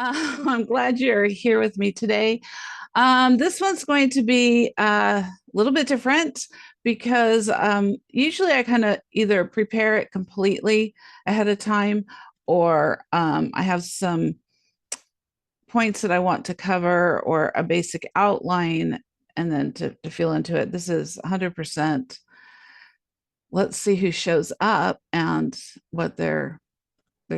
I'm glad you're here with me today. This one's going to be a little bit different because usually I kind of either prepare it completely ahead of time or I have some points that I want to cover or a basic outline and then to feel into it. This is 100%. Let's see who shows up and what they're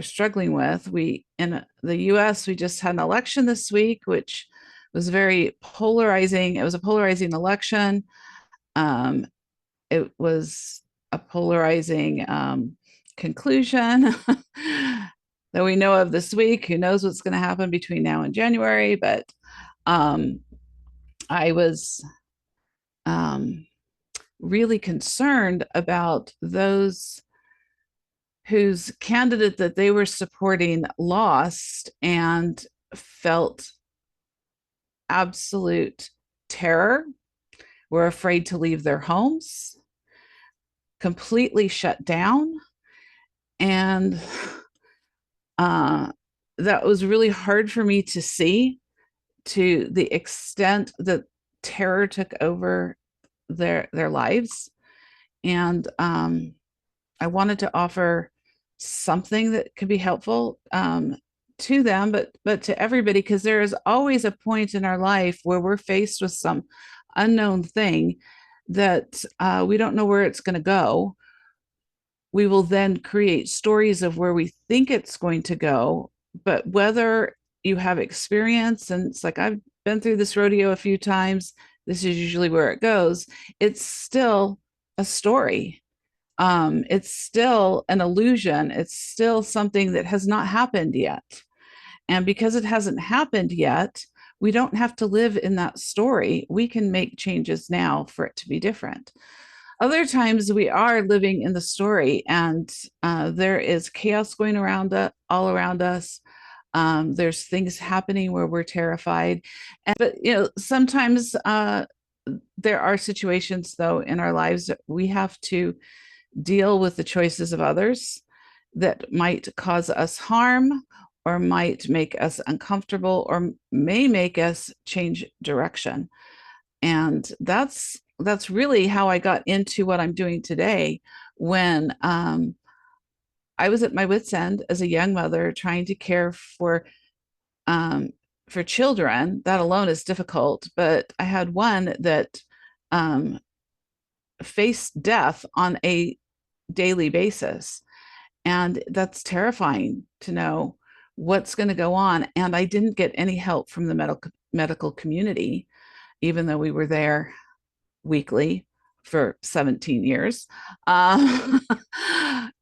struggling with. We in the US, we just had an election this week, which was very polarizing. It was a polarizing election. Um, it was a polarizing conclusion that we know of this week. Who knows what's going to happen between now and January? But um, I was um, really concerned about those whose candidate that they were supporting lost and felt absolute terror, were afraid to leave their homes, completely shut down. And that was really hard for me to see, to the extent that terror took over their lives. And I wanted to offer something that could be helpful to them, but to everybody, because there is always a point in our life where we're faced with some unknown thing that we don't know where it's going to go. We will then create stories of where we think it's going to go, but whether you have experience, and it's like I've been through this rodeo a few times, this is usually where it goes. It's still a story. It's still an illusion. It's still something that has not happened yet. And because it hasn't happened yet, we don't have to live in that story. We can make changes now for it to be different. Other times we are living in the story, and there is chaos going around all around us. There's things happening where we're terrified. But sometimes there are situations, though, in our lives that we have to deal with the choices of others that might cause us harm or might make us uncomfortable or may make us change direction. And that's really how I got into what I'm doing today, when I was at my wit's end as a young mother trying to care um, for children. That alone is difficult, but I had one that um, faced death on a daily basis. And that's terrifying to know what's going to go on. And I didn't get any help from the medical community, even though we were there weekly for 17 years.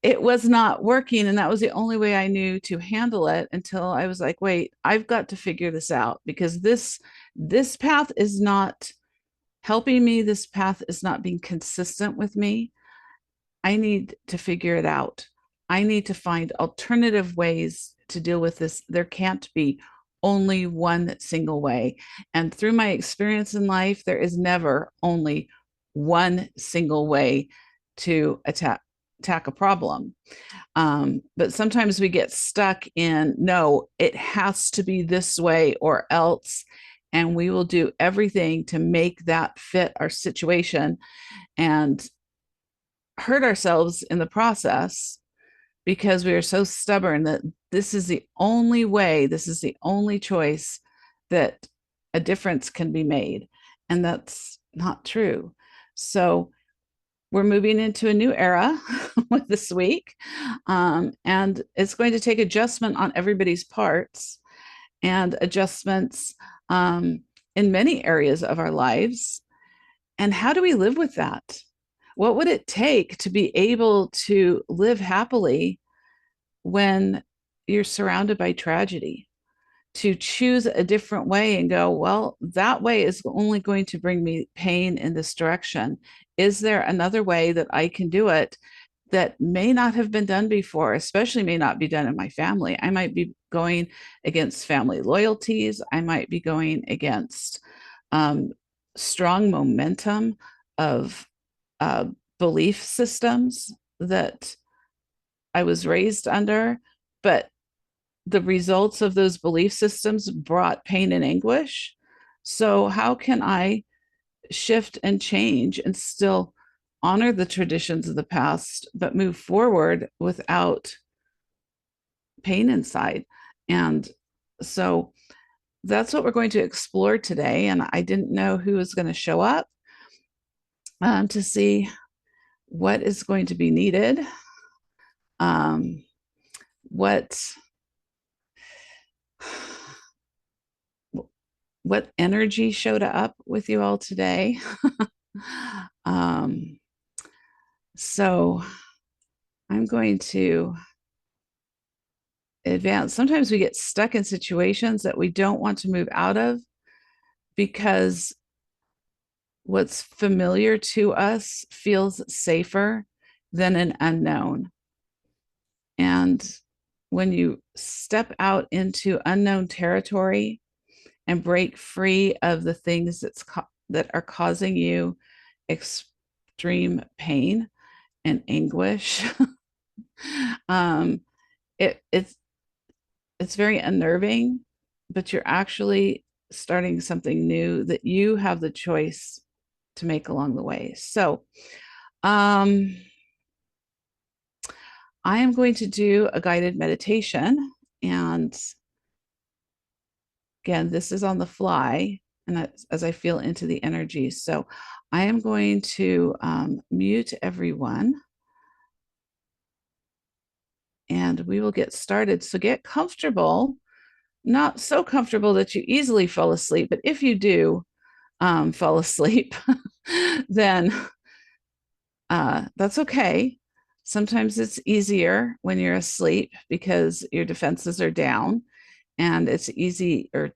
It was not working. And that was the only way I knew to handle it, until I was like, wait, I've got to figure this out, because this path is not helping me. This path is not being consistent with me. I need to figure it out. I need to find alternative ways to deal with this. There can't be only one single way. And through my experience in life, there is never only one single way to attack a problem. But sometimes we get stuck in, no, it has to be this way or else. And we will do everything to make that fit our situation and hurt ourselves in the process, because we are so stubborn that this is the only way, this is the only choice that a difference can be made. And that's not true. So we're moving into a new era with this week. And it's going to take adjustment on everybody's parts, and adjustments in many areas of our lives. And how do we live with that? What would it take to be able to live happily when you're surrounded by tragedy? To choose a different way and go, well, that way is only going to bring me pain in this direction. Is there another way that I can do it that may not have been done before, especially may not be done in my family? I might be going against family loyalties. I might be going against strong momentum of uh, belief systems that I was raised under. But the results of those belief systems brought pain and anguish. So, how can I shift and change and still honor the traditions of the past, but move forward without pain inside? And so that's what we're going to explore today. And I didn't know who was going to show up to see what is going to be needed, what energy showed up with you all today. So I'm going to advance. Sometimes we get stuck in situations that we don't want to move out of because what's familiar to us feels safer than an unknown. And when you step out into unknown territory and break free of the things that are causing you extreme pain and anguish, it's very unnerving, but you're actually starting something new that you have the choice to make along the way. So, I am going to do a guided meditation. And again, this is on the fly and as I feel into the energy. So I am going to mute everyone and we will get started. So get comfortable, not so comfortable that you easily fall asleep, but if you do fall asleep, then that's okay. Sometimes it's easier when you're asleep because your defenses are down and it's easier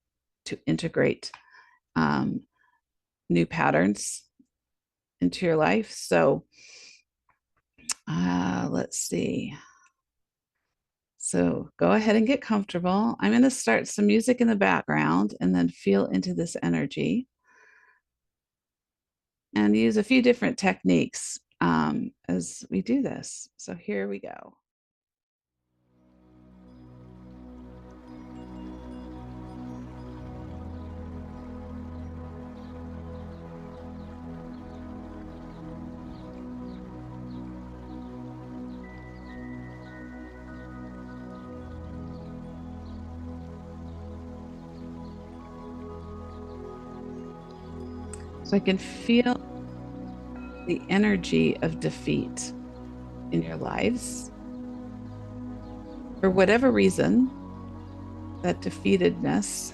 to integrate new patterns into your life. So let's see. So go ahead and get comfortable. I'm going to start some music in the background and then feel into this energy and use a few different techniques as we do this. So here we go. So I can feel the energy of defeat in your lives. For whatever reason, that defeatedness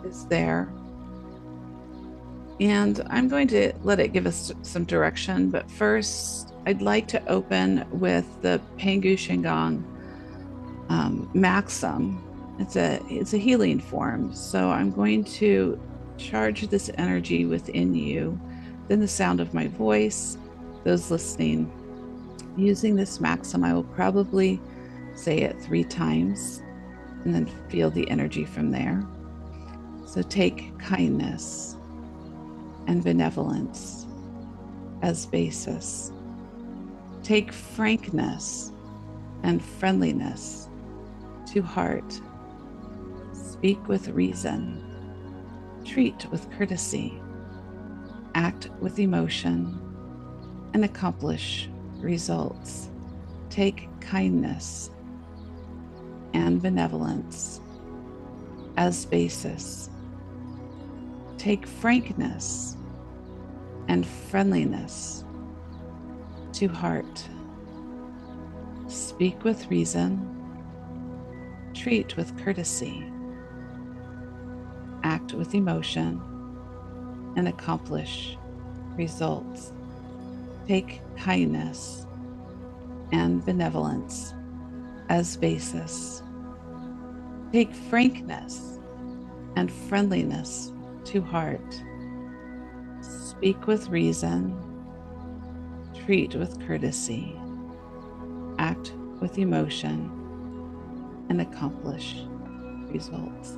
is there. And I'm going to let it give us some direction. But first, I'd like to open with the Pengu Shingon maxim. It's a healing form. So I'm going to charge this energy within you, then the sound of my voice, those listening. Using this maxim, I will probably say it 3 times and then feel the energy from there. So take kindness and benevolence as basis. Take frankness and friendliness to heart. Speak with reason. Treat with courtesy. Act with emotion and accomplish results. Take kindness and benevolence as basis. Take frankness and friendliness to heart. Speak with reason. Treat with courtesy. Act with emotion and accomplish results. Take kindness and benevolence as basis. Take frankness and friendliness to heart. Speak with reason. Treat with courtesy. Act with emotion and accomplish results.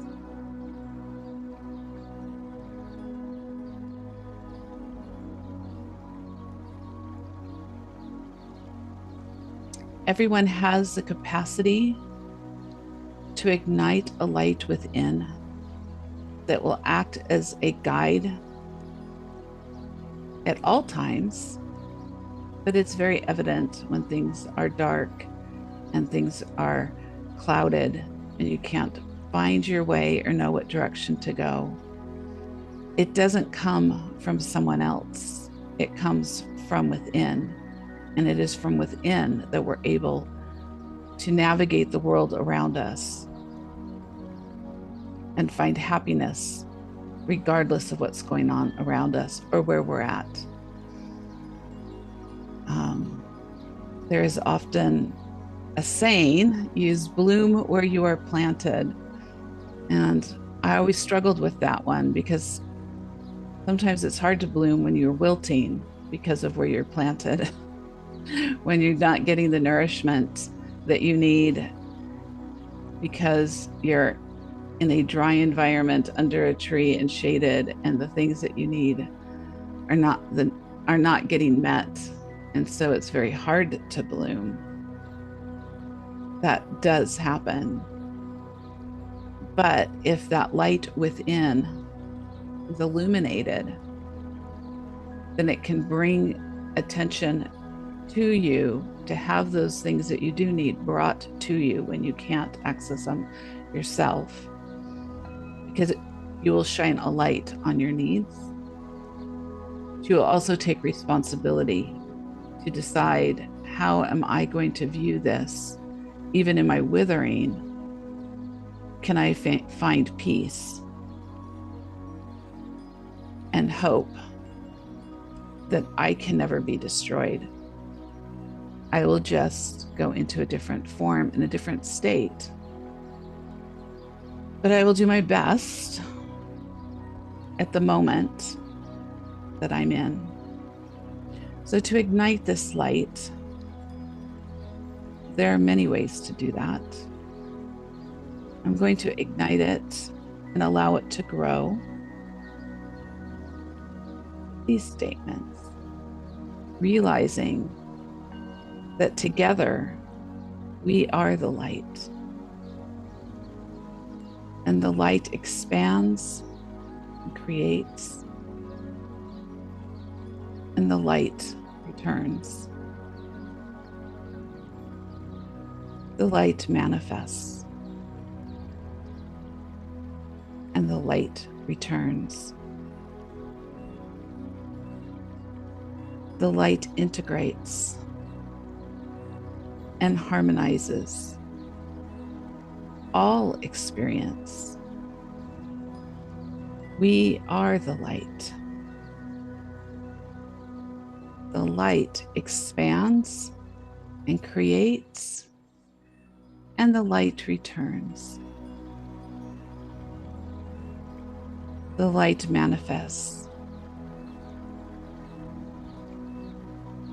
everyone has the capacity to ignite a light within that will act as a guide at all times, but it's very evident when things are dark and things are clouded and you can't find your way or know what direction to go. It doesn't come from someone else. It comes from within. And it is from within that we're able to navigate the world around us and find happiness regardless of what's going on around us or where we're at. There is often a saying, use bloom where you are planted. And I always struggled with that one because sometimes it's hard to bloom when you're wilting because of where you're planted, when you're not getting the nourishment that you need because you're in a dry environment under a tree and shaded, and the things that you need are not getting met. And so it's very hard to bloom. That does happen. But if that light within is illuminated, then it can bring attention to you to have those things that you do need brought to you when you can't access them yourself, because you will shine a light on your needs. You will also take responsibility to decide, how am I going to view this? Even in my withering, can I find peace and hope that I can never be destroyed? I will just go into a different form in a different state. But I will do my best at the moment that I'm in. So to ignite this light, there are many ways to do that. I'm going to ignite it and allow it to grow. These statements, realizing that together we are the light, and the light expands and creates, and the light returns. The light manifests, and the light returns. The light integrates and harmonizes all experience. We are the light. The light expands and creates, and the light returns. The light manifests,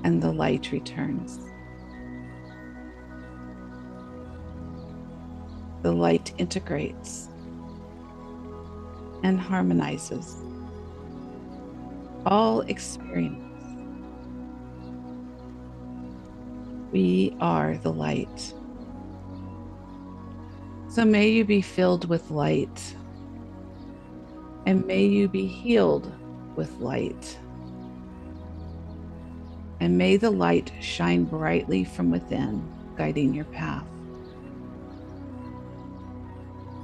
and the light returns. The light integrates and harmonizes all experience. We are the light. So may you be filled with light, and may you be healed with light. And may the light shine brightly from within, guiding your path.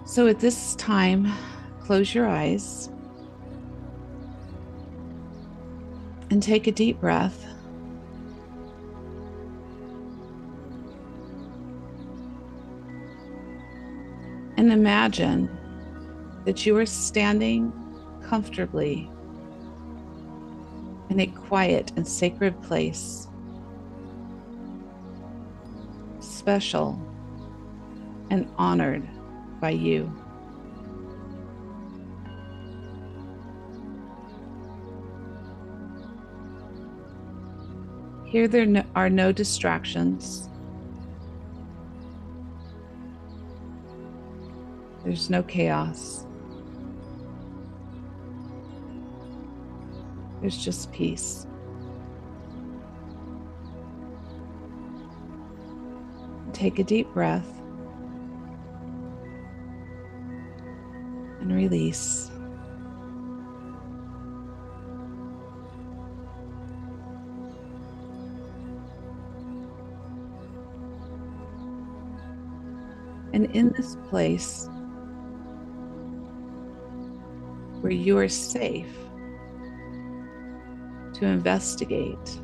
So at this time, close your eyes and take a deep breath. And imagine that you are standing comfortably in a quiet and sacred place, special and honored by you. Here there are no distractions. There's no chaos. There's just peace. take a deep breath and release. And in this place where you are safe to investigate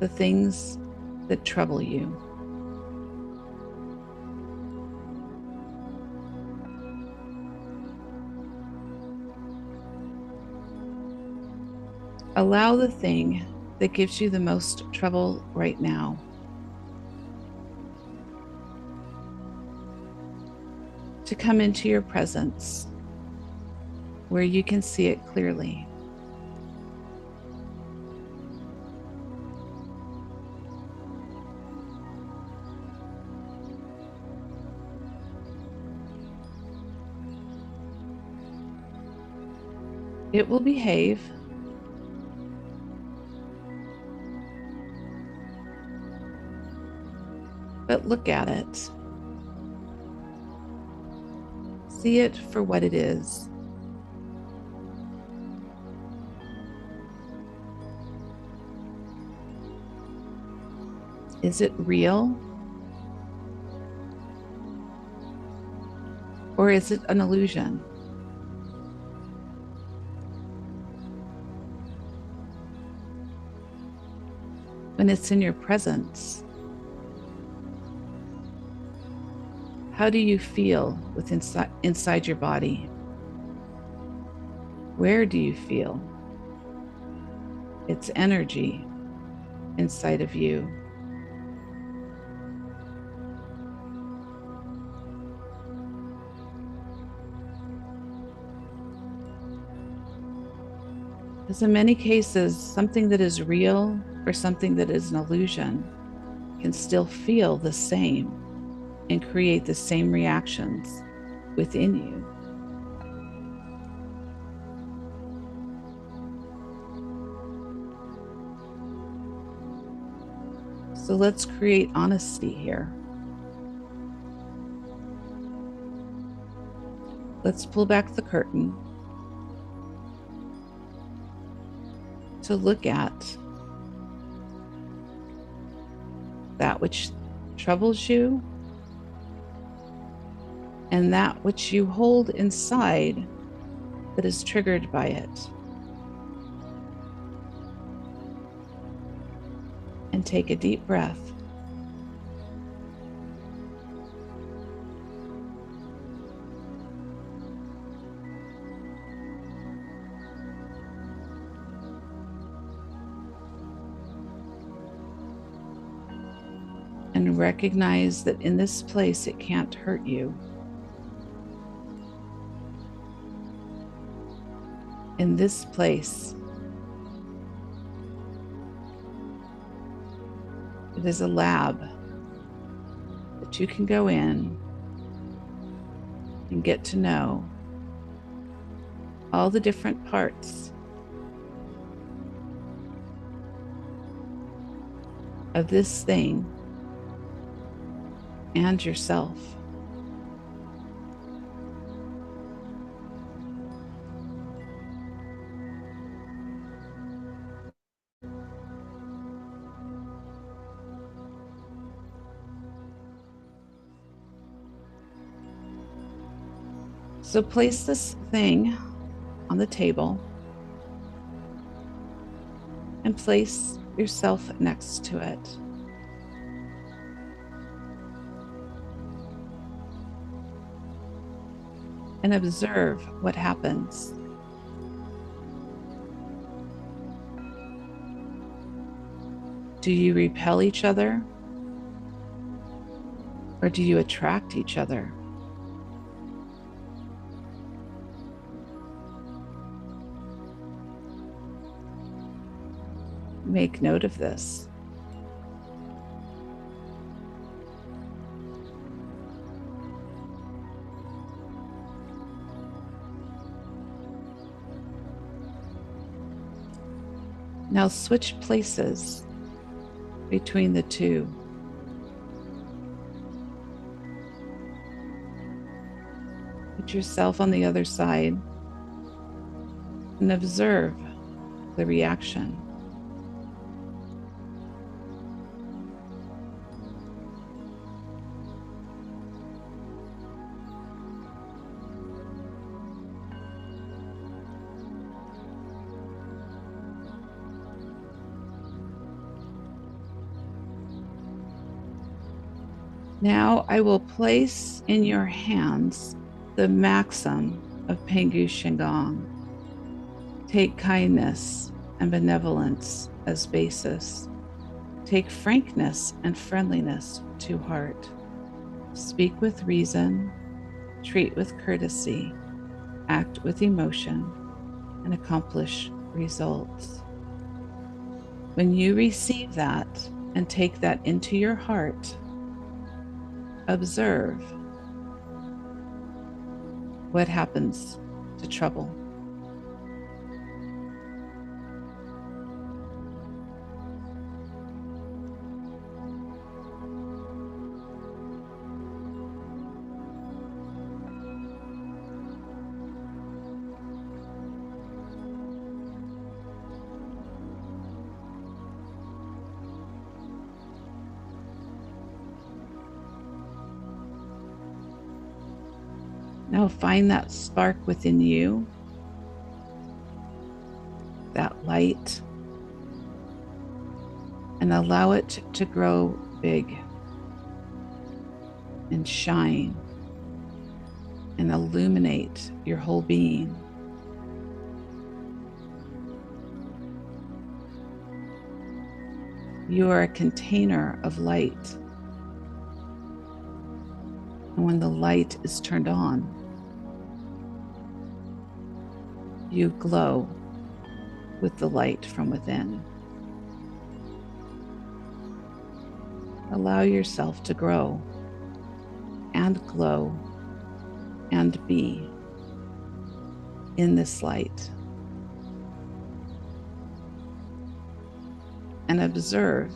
the things that trouble you, allow the thing that gives you the most trouble right now to come into your presence where you can see it clearly. It will behave. But look at it. See it for what it is. Is it real? Or is it an illusion? When it's in your presence, how do you feel inside your body? Where do you feel its energy inside of you? Because in many cases, something that is real or something that is an illusion can still feel the same and create the same reactions within you. So let's create honesty here. Let's pull back the curtain to look at that which troubles you and that which you hold inside that is triggered by it. And take a deep breath. And recognize that in this place, it can't hurt you. In this place, it is a lab that you can go in and get to know all the different parts of this thing and yourself. So place this thing on the table and place yourself next to it. And observe what happens. Do you repel each other? Or do you attract each other? Make note of this. Now switch places between the two. Put yourself on the other side and observe the reaction. Now I will place in your hands the maxim of Pengu Shingon. Take kindness and benevolence as basis. Take frankness and friendliness to heart. Speak with reason, treat with courtesy, act with emotion, and accomplish results. When you receive that and take that into your heart, observe what happens to trouble. Now find that spark within you, that light, and allow it to grow big and shine and illuminate your whole being. You are a container of light. And when the light is turned on, you glow with the light from within. Allow yourself to grow and glow and be in this light. And observe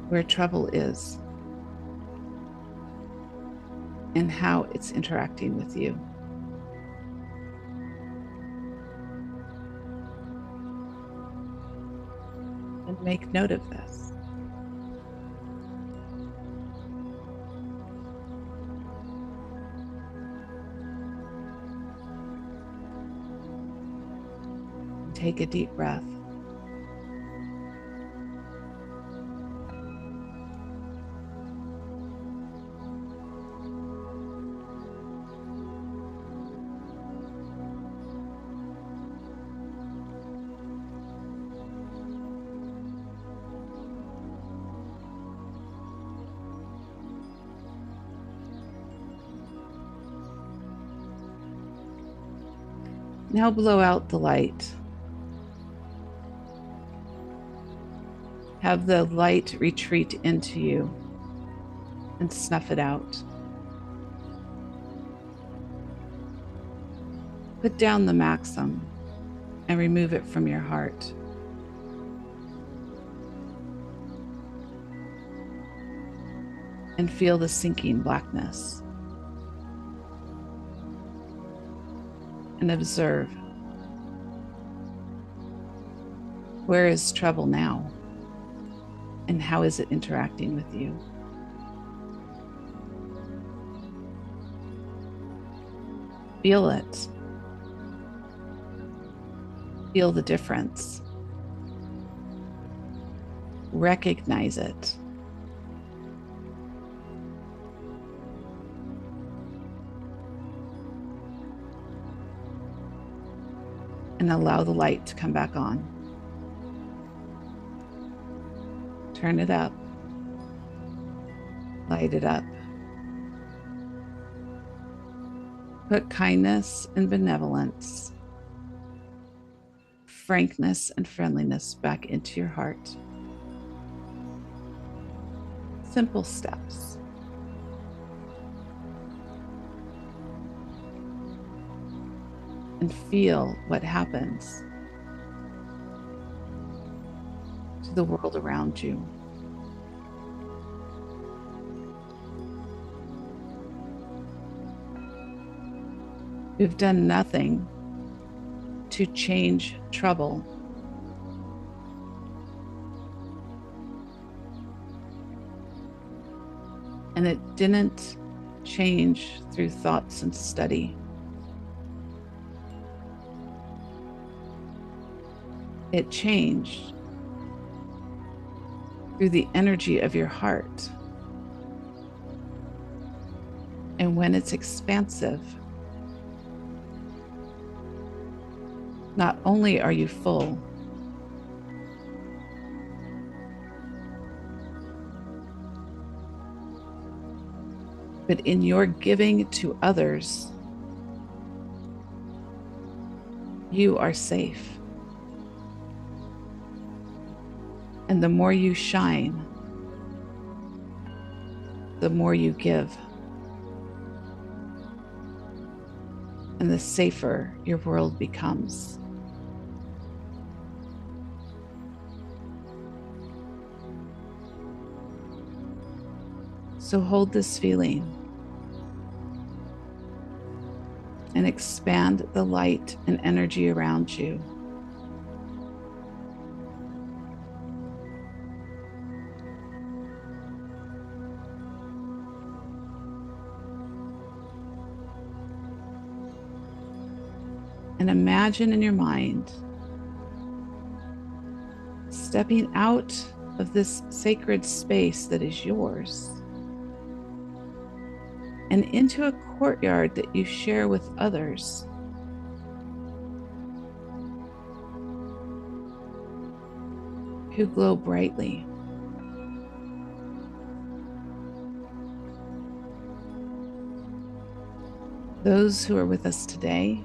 where trouble is and how it's interacting with you. And make note of this. Take a deep breath. Now blow out the light. Have the light retreat into you and snuff it out. Put down the maxim and remove it from your heart. And feel the sinking blackness. And observe, where is trouble now? And how is it interacting with you? Feel it. Feel the difference. Recognize it. And allow the light to come back on. Turn it up. Light it up. Put kindness and benevolence, frankness and friendliness back into your heart. Simple steps. And feel what happens to the world around you. You've done nothing to change trouble. And it didn't change through thoughts and study. It changed through the energy of your heart. And when it's expansive, not only are you full, but in your giving to others, you are safe. And the more you shine, the more you give. And the safer your world becomes. So hold this feeling and expand the light and energy around you. And imagine in your mind stepping out of this sacred space that is yours and into a courtyard that you share with others. Who glow brightly. Those who are with us today,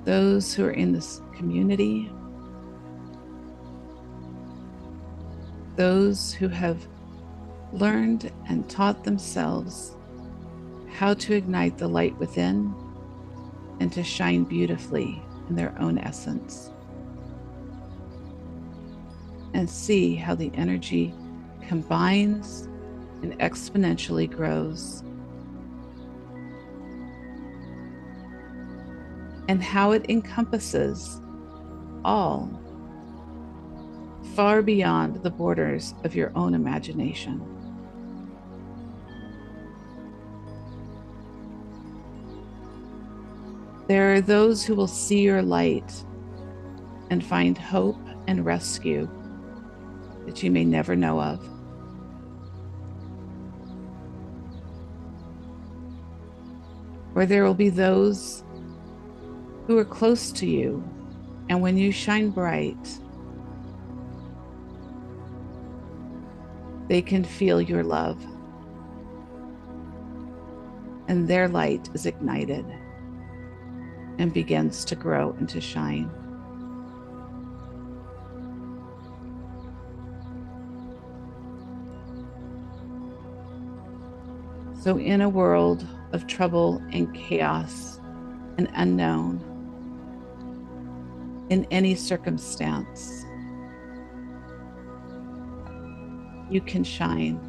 those who are in this community, those who have learned and taught themselves how to ignite the light within and to shine beautifully in their own essence. And see how the energy combines and exponentially grows. And how it encompasses all, far beyond the borders of your own imagination. There are those who will see your light and find hope and rescue that you may never know of. Or there will be those who are close to you, and when you shine bright, they can feel your love, and their light is ignited and begins to grow and to shine. So in a world of trouble and chaos and unknown, in any circumstance, you can shine.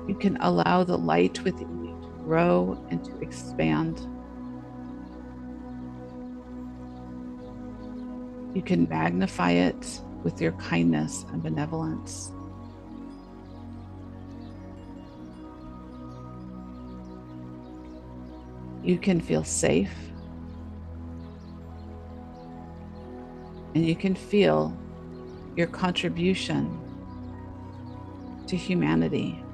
You can allow the light within you to grow and to expand. You can magnify it with your kindness and benevolence. You can feel safe, and you can feel your contribution to humanity,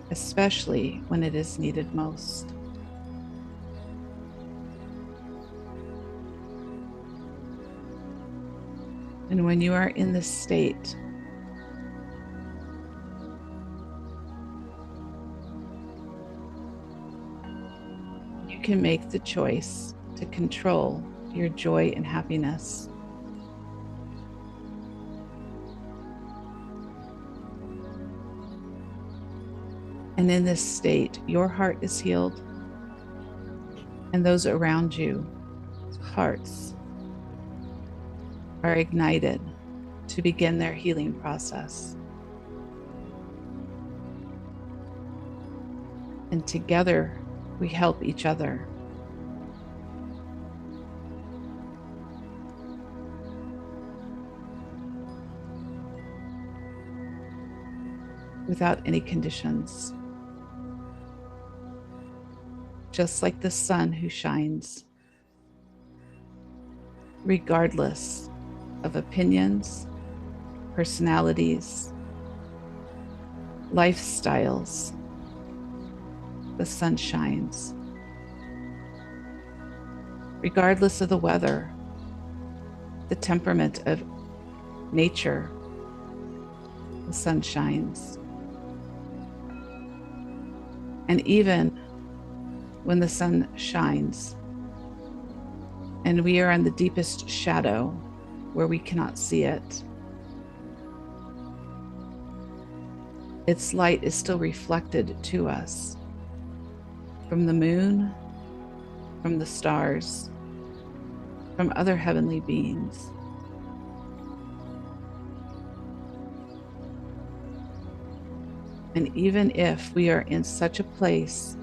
especially when it is needed most. And when you are in this state, you can make the choice to control your joy and happiness. And in this state, your heart is healed, and those around you hearts are ignited to begin their healing process. And together we help each other. Without any conditions. Just like the sun who shines, regardless of opinions, personalities, lifestyles, the sun shines. Regardless of the weather, the temperament of nature, the sun shines. And even when the sun shines and we are in the deepest shadow where we cannot see it, its light is still reflected to us from the moon, from the stars, from other heavenly beings. And even if we are in such a place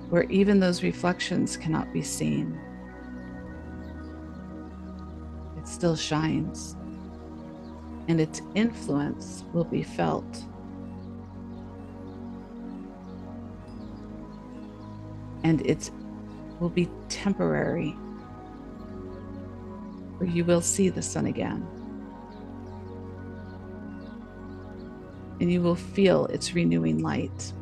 where even those reflections cannot be seen, it still shines, and its influence will be felt. And it will be temporary, where you will see the sun again. And you will feel its renewing light,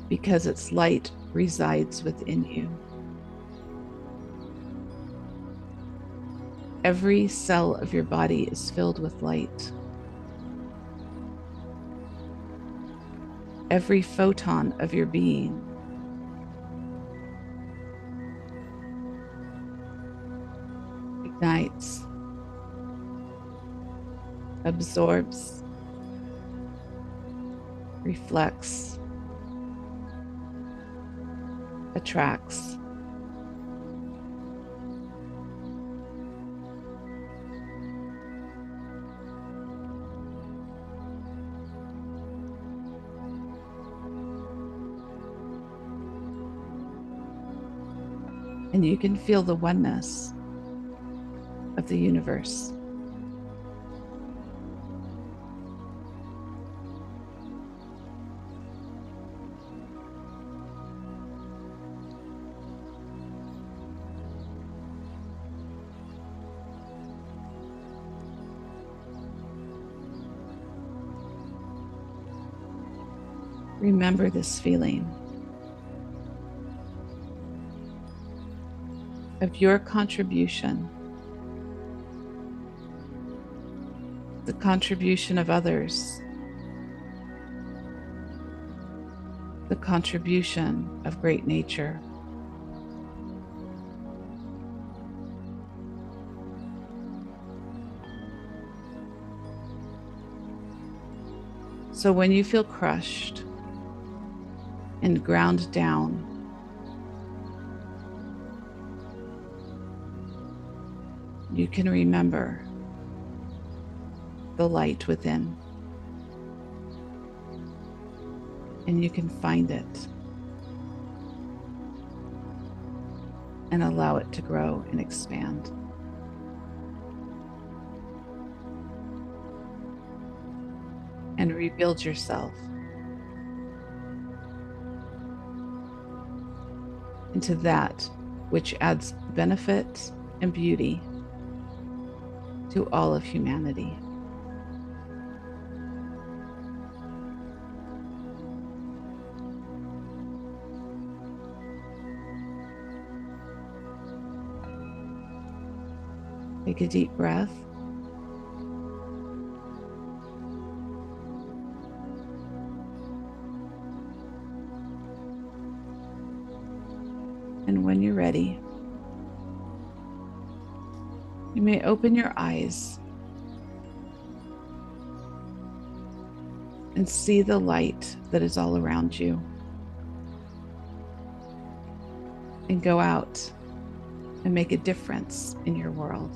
because its light resides within you. Every cell of your body is filled with light. Every photon of your being ignites, absorbs, reflects, attracts. And you can feel the oneness of the universe. Remember this feeling of your contribution, the contribution of others, the contribution of great nature. So when you feel crushed and ground down, you can remember the light within, and you can find it and allow it to grow and expand. And rebuild yourself into that which adds benefit and beauty to all of humanity. Take a deep breath. And when you're ready, you may open your eyes and see the light that is all around you. and go out and make a difference in your world.